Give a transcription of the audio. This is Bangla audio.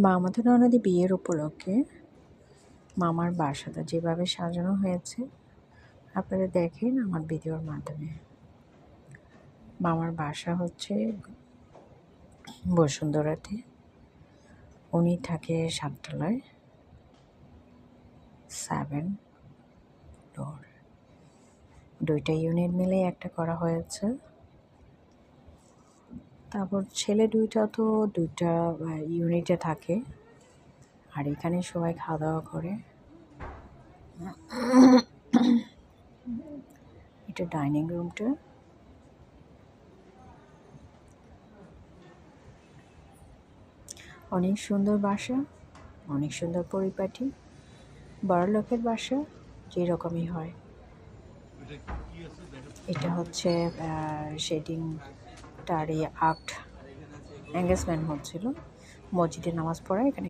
মামাতো ননদের বিয়ের উপলক্ষে মামার বাসাটা যেভাবে সাজানো হয়েছে আপনারা দেখেন আমার ভিডিওর মাধ্যমে। মামার বাসা হচ্ছে বসুন্ধরাতে, উনি থাকে 7 তলায়, 7 ফ্লোর। 2টা ইউনিট মিলে একটা করা হয়েছে। তারপর ছেলে 2টা তো 2টা ইউনিটে থাকে, আর এখানে সবাই খাওয়া দাওয়া করে। এটা ডাইনিং রুমটা। অনেক সুন্দর বাসা, অনেক সুন্দর পরিপাটি। বড়লোকের বাসা যেরকমই হয়। এটা হচ্ছে সেদিন তারই এঙ্গেজমেন্ট হচ্ছিল, মসজিদে নামাজ পড়া এখানে